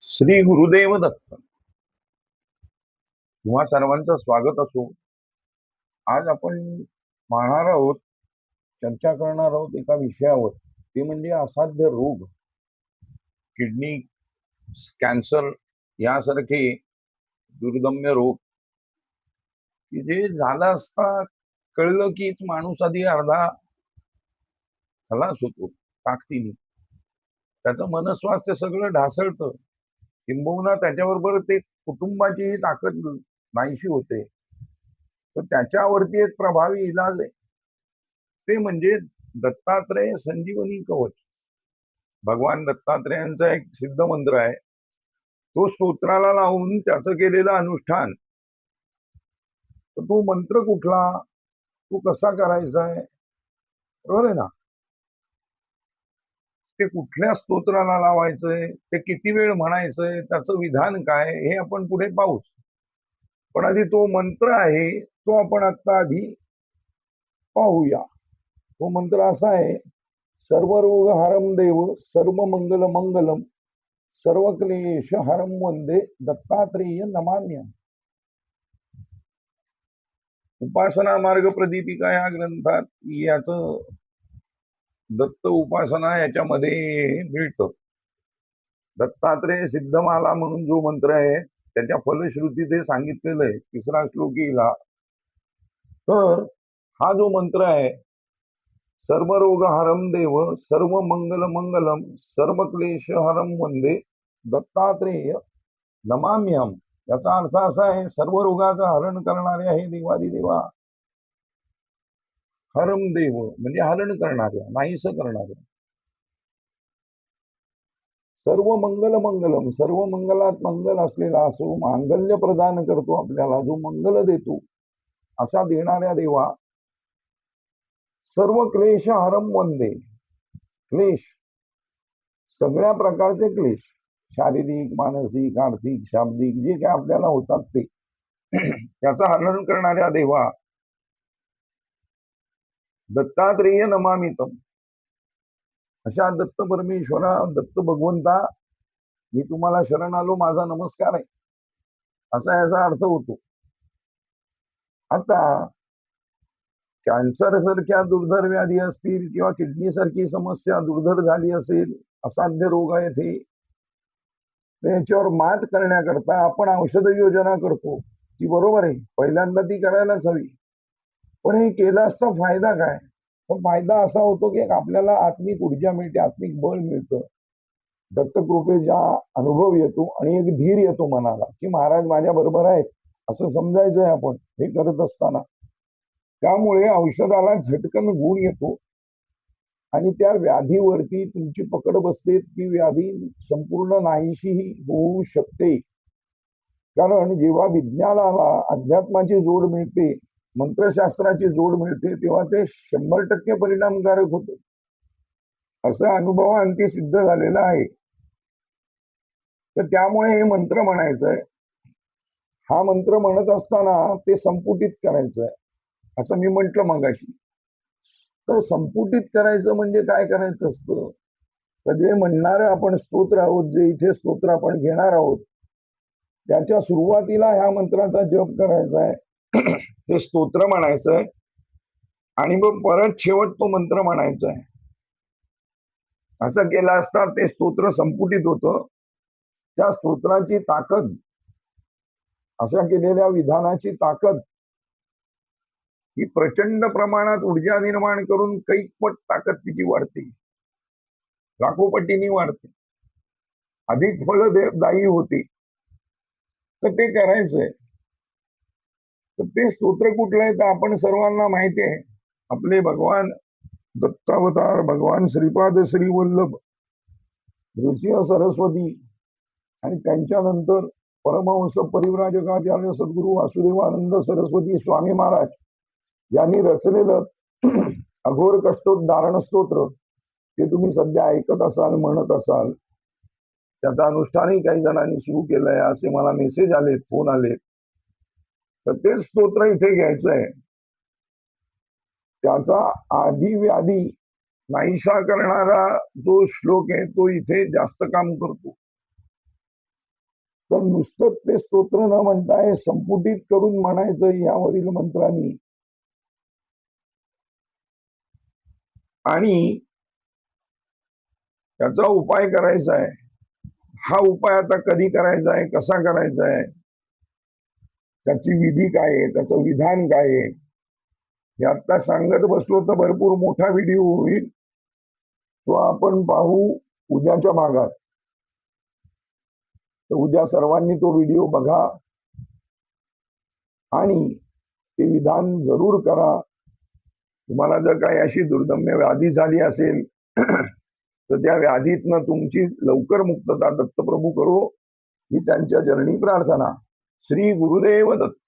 श्री गुरुदेव दत्त. तुम्हा सर्वांचं स्वागत असो. आज आपण पाहणार आहोत, चर्चा करणार आहोत एका विषयावर. ते म्हणजे असाध्य रोग, किडनी कॅन्सर यासारखे दुर्गम्य रोग, की जे झालं असता कळलं कीच माणूस आधी अर्धा खलास होतो ताकदीने. त्याचं मनस्वास्थ्य सगळं ढासळतं. किंबहुना त्याच्याबरोबर ते कुटुंबाची ताकद नाहीशी होते. तर त्याच्यावरती एक प्रभावी इलाज आहे, ते म्हणजे दत्तात्रय संजीवनी कवच. भगवान दत्तात्रयांचा एक सिद्ध मंत्र आहे. तो स्तोत्राला लावून त्याचं केलेलं अनुष्ठान. तर तो मंत्र कुठला, तो कसा करायचा आहे, बरोबर आहे ना? ते कुठल्या स्तोत्राला लावायचंय, ते किती वेळ म्हणायचंय, त्याचं विधान काय, हे आपण पुढे पाहूच. पण आधी तो मंत्र आहे तो आपण आता आधी पाहूया. तो मंत्र असा आहे: सर्व रोग हरम देव, सर्व मंगल मंगलम, सर्व क्लेश हरम वंदे दत्तात्रेय नमाम्यहम्. उपासना मार्ग प्रदीपिका या ग्रंथात याचं दत्त उपासना याच्यामध्ये मिळतं. दत्तात्रेय सिद्धमाला म्हणून जो मंत्र आहे त्याच्या फलश्रुती ते सांगितलेलं आहे 3रा श्लोकीला. तर हा जो मंत्र आहे, सर्व रोग हरम देव, सर्व मंगल मंगलम, सर्व क्लेश हरम वंदे दत्तात्रेय नमाम्यहम्. याचा अर्थ असा आहे, सर्व रोगाचं हरण करणारे आहे देवादिदेवा. हरम देव म्हणजे हरण करणाऱ्या, नाहीस करणाऱ्या. सर्व मंगल मंगलम, सर्व मंगलात मंगल असलेला असो, मांगल्य प्रदान करतो आपल्याला, जो मंगल देतो असा देणाऱ्या देवा. सर्व क्लेश हरम वंदे, क्लेश सगळ्या प्रकारचे क्लेश, शारीरिक, मानसिक, आर्थिक, शाब्दिक जे काय आपल्याला होतात ते त्याचं हरण करणाऱ्या देवा दत्तात्रेय नमामितम. अशा दत्त परमेश्वरा, दत्त भगवंता, मी तुम्हाला शरण आलो, माझा नमस्कार आहे, असा याचा अर्थ होतो. आता कॅन्सर सारख्या दुर्धर व्याधी असतील किंवा किडनी सारखी समस्या दुर्धर झाली असेल, असाध्य रोग आहे ते, त्याच्यावर मात करण्याकरता आपण औषध योजना करतो, ती बरोबर आहे, पहिल्यांदा ती करायलाच हवी. पण हे केलं असता फायदा काय? तर फायदा असा होतो की आपल्याला आत्मिक ऊर्जा मिळते, आत्मिक बळ मिळतं, दत्तकृपेचा अनुभव येतो आणि एक धीर येतो मनाला की महाराज माझ्या बरोबर आहेत असं समजायचंय आपण हे करत असताना. त्यामुळे औषधाला झटकन गुण येतो आणि त्या व्याधीवरती तुमची पकड बसते. ती व्याधी संपूर्ण नाहीशी होऊ शकते. कारण जेव्हा विज्ञानाला अध्यात्माची जोड मिळते, मंत्रशास्त्राची जोड मिळते, तेव्हा ते 100% परिणामकारक होते. असं अनुभवांती सिद्ध झालेलं आहे. तर त्यामुळे हे मंत्र म्हणायचंय. हा मंत्र म्हणत असताना ते संपुटित करायचंय, असं मी म्हटलं मगाशी. तर संपुटित करायचं म्हणजे काय करायचं असतं? तर जे म्हणणारं आपण स्तोत्र आहोत, जे इथे स्तोत्र आपण घेणार आहोत, त्याच्या सुरुवातीला ह्या मंत्राचा जप करायचा आहे, ते स्तोत्र म्हणायचंय आणि मग परत शेवट तो मंत्र म्हणायचा आहे. असं केलं असता ते स्तोत्र संपुटित होतं. त्या स्तोत्राची ताकद, अशा केलेल्या विधानाची ताकद ही प्रचंड प्रमाणात ऊर्जा निर्माण करून कैकपट ताकद तिची वाढते, लाखोपटींनी वाढते, अधिक फलदायी होते. तर ते करायचंय. तर ते स्तोत्र कुठलं आहे तर आपण सर्वांना माहिती आहे, आपले भगवान दत्तावतार भगवान श्रीपाद श्री वल्लभ ऋषी सरस्वती आणि त्यांच्यानंतर परमहंस परिव्राजकाचार्य सद्गुरू वासुदेवानंद सरस्वती स्वामी महाराज यांनी रचलेलं अघोर कष्टोद्धारण स्तोत्र, ते तुम्ही सध्या ऐकत असाल, म्हणत असाल. त्याचं अनुष्ठानही काही जणांनी सुरू केलंय असे मला मेसेज आलेत, फोन आलेत. तर तेच स्तोत्र इथे घ्यायचंय. त्याचा आधी व्याधी नाहीशा करणारा जो श्लोक आहे तो इथे जास्त काम करतो. तर नुसतं ते स्तोत्र न म्हणताय संपुटित करून म्हणायचं यावरील मंत्रांनी. आणि त्याचा उपाय करायचा आहे. हा उपाय आता कधी करायचा आहे, कसा करायचा आहे, त्याची विधी काय आहे, त्याचं विधान काय आहे, हे आता सांगत बसलो तर भरपूर मोठा व्हिडिओ होईल. तो आपण पाहू उद्याच्या भागात. तर उद्या सर्वांनी तो व्हिडिओ बघा आणि ते विधान जरूर करा. तुम्हाला जर काही अशी दुर्दम्य व्याधी झाली असेल तर त्या व्याधीतनं तुमची लवकर मुक्तता दत्तप्रभू करो ही त्यांच्या चरणी प्रार्थना. श्री गुरुदेव दत्त.